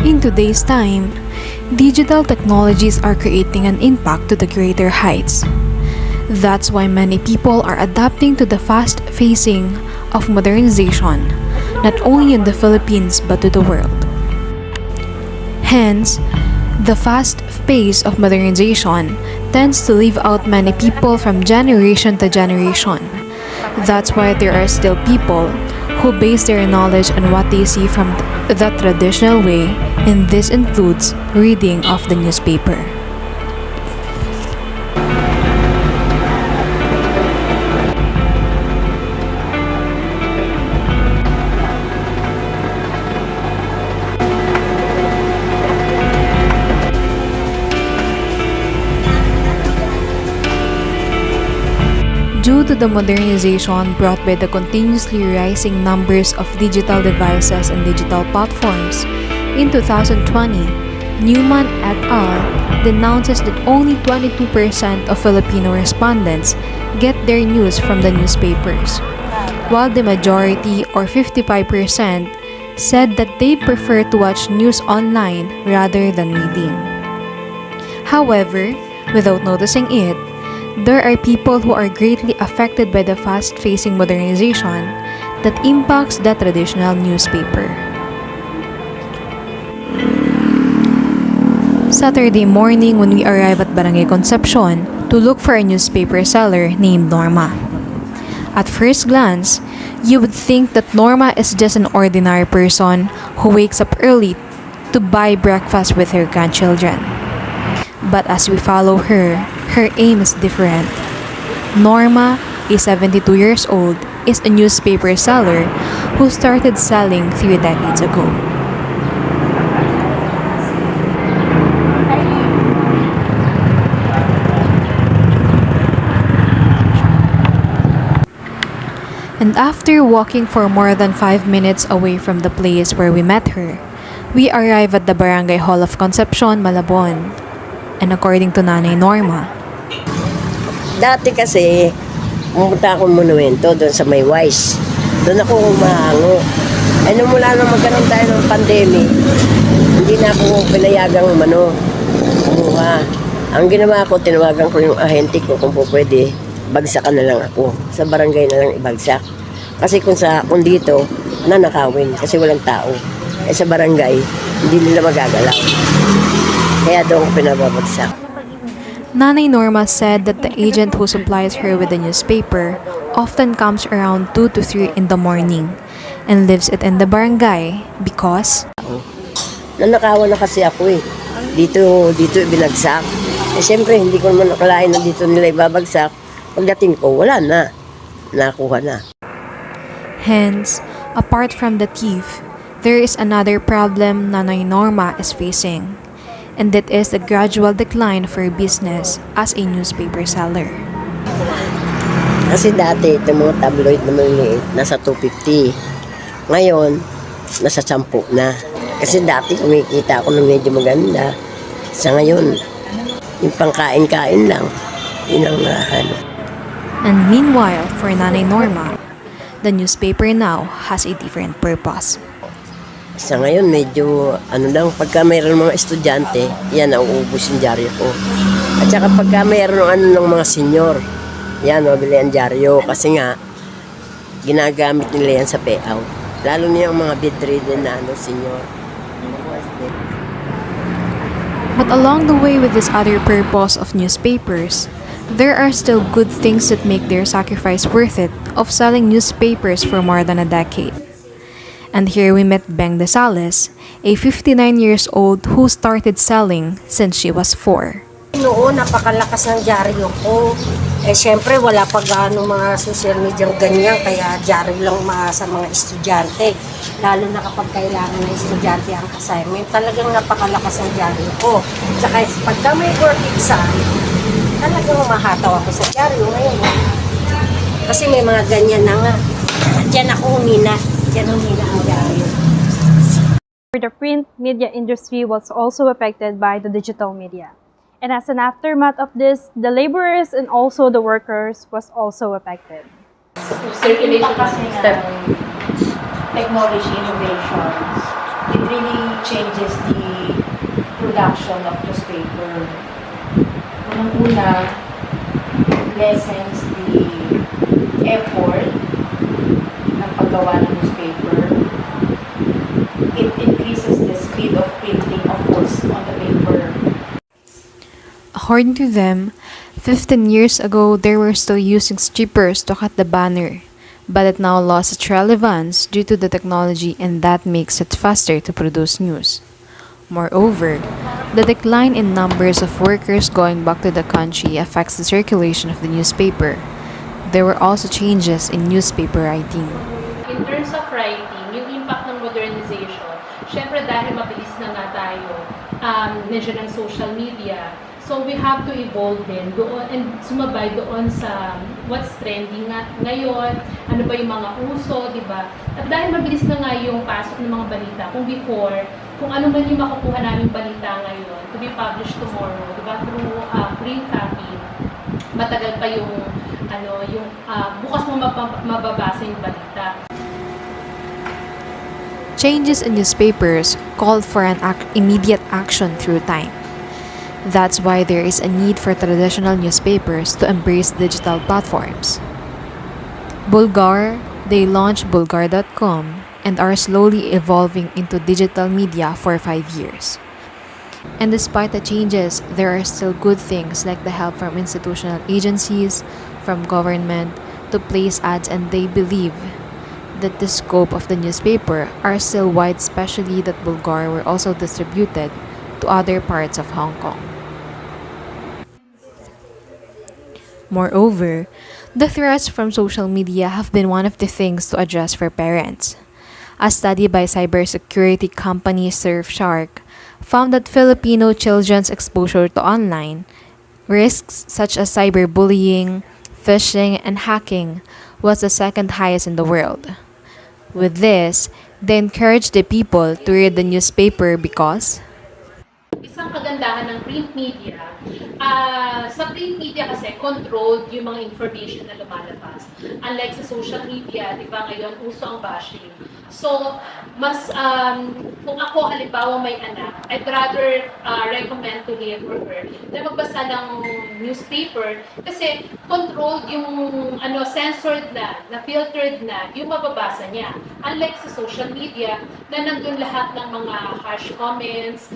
In today's time, digital technologies are creating an impact to the greater heights. That's why many people are adapting to the fast phasing of modernization, not only in the Philippines but to the world. Hence, the fast pace of modernization tends to leave out many people from generation to generation. That's why there are still people who base their knowledge on what they see from the traditional way, and this includes reading of the newspaper. Due to the modernization brought by the continuously rising numbers of digital devices and digital platforms, in 2020, Newman et al. Denounces that only 22% of Filipino respondents get their news from the newspapers, while the majority, or 55%, said that they prefer to watch news online rather than reading. However, without noticing it, there are people who are greatly affected by the fast-phasing modernization that impacts the traditional newspaper. Saturday morning when we arrive at Barangay Concepcion to look for a newspaper seller named Norma. At first glance, you would think that Norma is just an ordinary person who wakes up early to buy breakfast with her grandchildren. But as we follow her aim is different. Norma, a 72 years old, is a newspaper seller who started selling 3 decades ago. And after walking for more than 5 minutes away from the place where we met her, we arrive at the Barangay Hall of Concepcion, Malabon. And according to Nanay Norma, dati kasi, pumunta akong monumento doon sa may Wise. Doon ako humahango. Ay, nung mula nang magkaroon tayo ng pandemic, hindi na ako pinayagang kumuha. Ang ginawa ko, tinawagan ko yung ahente ko kung po pwede, bagsakan na lang ako. Sa barangay na lang ibagsak. Kasi kung dito, nanakawin kasi walang tao. Eh sa barangay, hindi nila magagalaw. Kaya doon ko pinababagsak. Nanay Norma said that the agent who supplies her with the newspaper often comes around 2 to 3 in the morning and leaves it in the barangay because nanakawan na kasi ako eh. Dito ibinagsak. Eh siyempre, hindi ko naman nakalain na dito nila ibabagsak. Pagdating ko, wala na. Nakuha na. Hence, apart from the thief, there is another problem Nanay Norma is facing, and that is the gradual decline of her business as a newspaper seller. Kasi dati, itong mga tabloid na maliliit, nasa 250. Ngayon, nasa 10 na. Kasi dati kumikita ako ng medyo maganda. Sa ngayon, yung pangkain-kain lang, yun ang And meanwhile, for Nanay Norma, the newspaper now has a different purpose. Sa ngayon, medyo, pagka mayroon mga estudyante, yan, nauubos yung dyaryo ko. At saka pagka mayroon ng mga senior, yan, mabili ang dyaryo. Kasi nga, ginagamit nila yan sa payout. Lalo na yung mga bedridden na senior. But along the way with this other purpose of newspapers, there are still good things that make their sacrifice worth it of selling newspapers for more than a decade. And here we met Beng de Sales, a 59 years old who started selling since she was 4. Noon, napakalakas ng dyaryo ko. Eh, syempre, wala pa gaano mga social media ganyan, kaya dyaryo lang sa mga estudyante. Lalo na kapag kailangan ng estudyante ang assignment, talagang napakalakas ng dyaryo ko. Tsaka pagka may work exam, talagang mahataw ako sa dyaryo ngayon. Kasi may mga ganyan na nga. Diyan ako humina. The print media industry was also affected by the digital media. And as an aftermath of this, the laborers and also the workers was also affected. Circulation system, technology innovations, it really changes the production of newspaper. Unang-una, it lessens the effort ng paggawa ng newspaper. It increases the speed of printing, of course, on the paper. According to them, 15 years ago they were still using strippers to cut the banner, but it now lost its relevance due to the technology, and that makes it faster to produce news. Moreover, the decline in numbers of workers going back to the country affects the circulation of the newspaper. There were also changes in newspaper writing. In terms of writing, yung impact ng modernization, syempre dahil mabilis na nga tayo, nandiyan ng social media, so we have to evolve din doon and sumabay doon sa what's trending ngayon, ano ba yung mga uso, di ba? At dahil mabilis na nga yung pasok ng mga balita, kung before, kung ano man yung makukuha naming balita ngayon, to be published tomorrow, di ba, through print copy, matagal pa yung bukas mo mababasa yung balita. Changes in newspapers called for an immediate action through time. That's why there is a need for traditional newspapers to embrace digital platforms. Bulgar, they launched bulgar.com and are slowly evolving into digital media for 5 years. And despite the changes, there are still good things like the help from institutional agencies, from government, to place ads, and they believe that the scope of the newspaper are still wide, especially that Bulgar were also distributed to other parts of Hong Kong. Moreover, the threats from social media have been one of the things to address for parents. A study by cybersecurity company Surfshark found that Filipino children's exposure to online risks such as cyberbullying, phishing, and hacking was the second highest in the world. With this, they encouraged the people to read the newspaper because Isang kagandahan ng print media, sa print media kasi controlled yung mga information na lumalabas. Unlike sa social media, di ba ngayon uso ang bashing. So, mas, kung ako halimbawa may anak, I'd rather recommend to him or her na magbasa ng newspaper kasi controlled yung censored na filtered na yung mababasa niya. Unlike sa social media na nandun lahat ng mga harsh comments.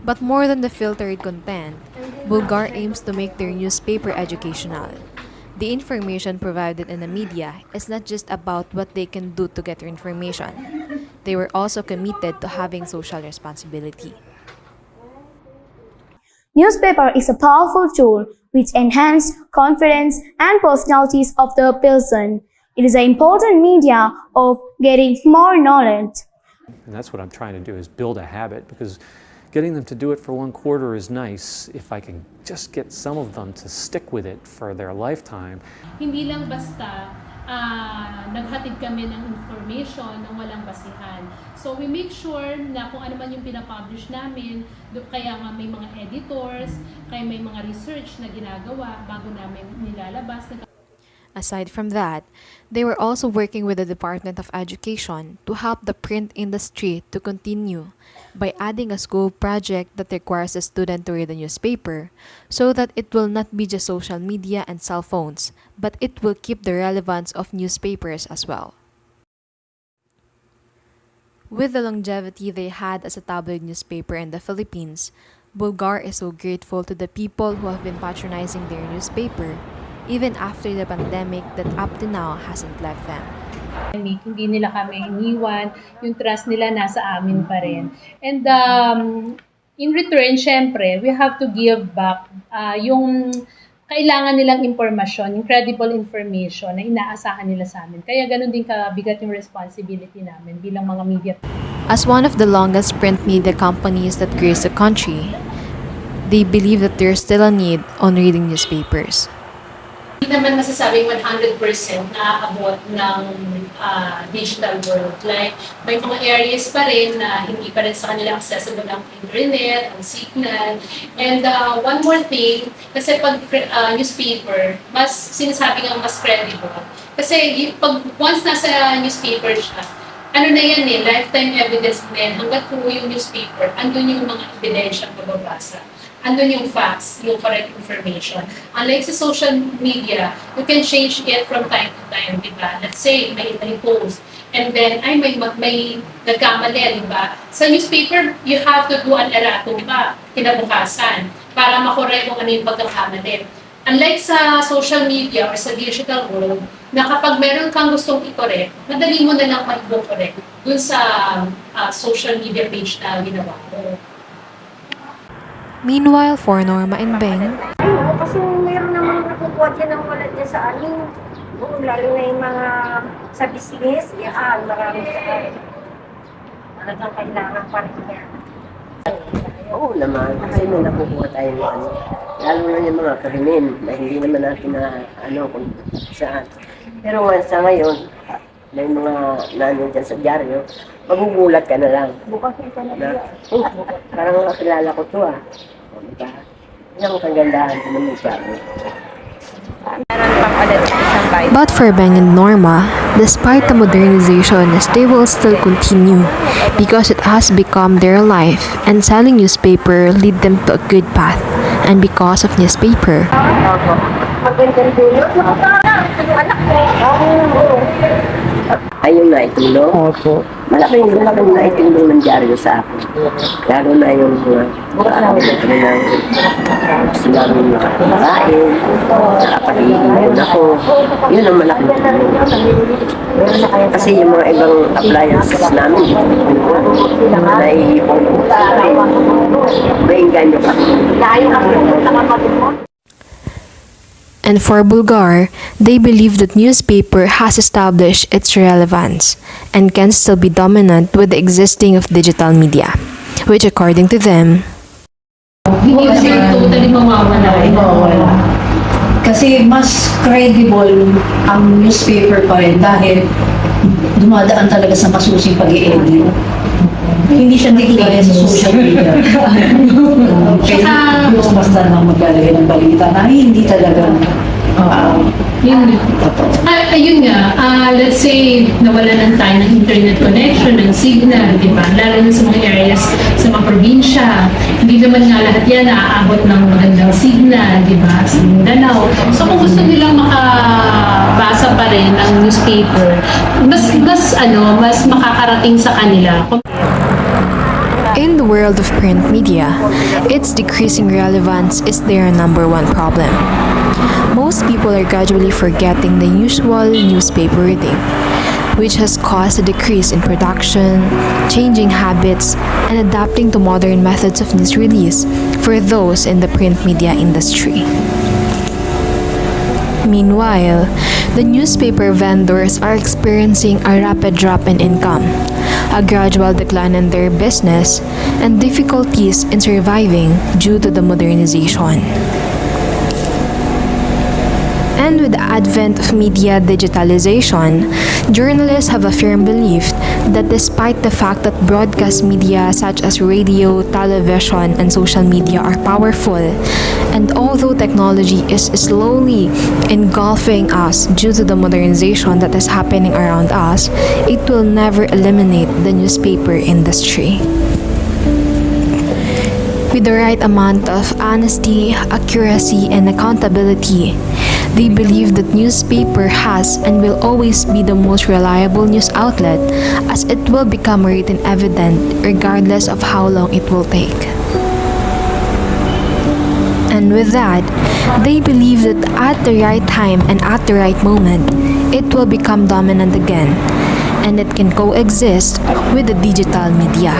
But more than the filtered content, Bulgar aims to make their newspaper educational. The information provided in the media is not just about what they can do to get their information. They were also committed to having social responsibility. Newspaper is a powerful tool which enhances confidence and personalities of the person. It is an important media of getting more knowledge. And that's what I'm trying to do, is build a habit, because getting them to do it for 1/4 is nice. If I can just get some of them to stick with it for their lifetime. Hindi lang basta naghatid kami ng information ng walang basihan. So we make sure na kung ano man yung pinapublish namin, kaya nga may mga editors, kaya may mga research na ginagawa bago namin nilalabas. Aside from that, they were also working with the Department of Education to help the print industry to continue by adding a school project that requires a student to read a newspaper so that it will not be just social media and cell phones, but it will keep the relevance of newspapers as well. With the longevity they had as a tabloid newspaper in the Philippines, Bulgar is so grateful to the people who have been patronizing their newspaper even after the pandemic that up to now hasn't left them. Hindi nila kami iniwan, yung trust nila nasa amin pa rin. And in return, syempre, we have to give back yung kailangan nilang impormasyon, yung credible information na inaasahan nila sa amin. Kaya ganun din kabigat yung responsibility namin bilang mga media. As one of the longest print media companies that grace the country, they believe that there's still a need on reading newspapers. Hindi naman masasabing 100% naaabot ng digital world. Like, may mga areas pa rin na hindi pa rin sa kanila accessible ang internet, ang signal. And one more thing, kasi pag newspaper, mas sinasabi nga mas credible. Kasi pag once nasa newspaper siya, ano na yan eh, lifetime evidence na yan. Hanggat kung yung newspaper, andun yung mga ebidensyang mababasa. Andun yung facts, yung correct information. Unlike sa social media, you can change it from time to time, di ba? Let's say, may post, and then, ay, may nagkamali, di ba? Sa newspaper, you have to do an erratum pa, kinabukasan, para makorek kung ano yung pagkakamali. Unlike sa social media or sa digital world, na kapag meron kang gustong i-correct, madali mo na lang mag-correct dun sa social media page na ginawa mo. Meanwhile, for Norma and Beng, Ayun, kasi mayroon namang nakukuha dyan ng wala dyan sa amin. Lalo na yung mga sa business, yan, marami sa talagang kailangan pa rin yan. Oo naman, kasi may nakukuha tayo ng ano. Lalo na yung mga krimen na hindi naman natin na ano kung saan. Pero sa ngayon, may mga nano dyan sa dyaryo, magugulat ka na lang. Bukas ito na Parang kakilala ko to ah. O, diba? Yan ang kagandahan ko naman siya. but for Beng and Norma, despite the modernization, they will still continue because it has become their life, and selling newspaper lead them to a good path. And because of newspaper, magandang dulo. Yung anak ko. Ayun na itulong. Opo. Malaking na itulong ng dyaryo sa akin. Lalo na yung parang ito na gusto namin makakain, nakapag-iinom ako. Yun ang malaking tulong. Kasi yung mga ibang appliances namin, naiipon ko sa akin. May inganyo ka. and for Bulgar, they believe that newspaper has established its relevance and can still be dominant with the existing of digital media, which according to them, Hindi kasi totally mawawala. Kasi mas credible ang newspaper pa rin dahil dumadaan talaga sa masusing pag-i-edit. Hindi siya nagkaya sa social media. Kaya basta lang maglalagay ng balita na hindi talaga Ayun nga, let's say nawalan ng tayo ng internet connection, ng signal, di ba? Lalo na sa mga areas, sa mga probinsya. Hindi naman nga lahat yan naaabot ng magandang signal, di ba? Sa Mindanao. So kung gusto nilang makabasa pa rin ng newspaper, mas makakarating sa kanila. in the world of print media, its decreasing relevance is their number one problem. Most people are gradually forgetting the usual newspaper reading, which has caused a decrease in production, changing habits, and adapting to modern methods of news release for those in the print media industry. Meanwhile, the newspaper vendors are experiencing a rapid drop in income, a gradual decline in their business, and difficulties in surviving due to the modernization. And with the advent of media digitalization, journalists have a firm belief that despite the fact that broadcast media such as radio, television, and social media are powerful, and although technology is slowly engulfing us due to the modernization that is happening around us, it will never eliminate the newspaper industry. With the right amount of honesty, accuracy, and accountability, they believe that newspaper has and will always be the most reliable news outlet, as it will become written evident regardless of how long it will take. And with that, they believe that at the right time and at the right moment, it will become dominant again, and it can coexist with the digital media.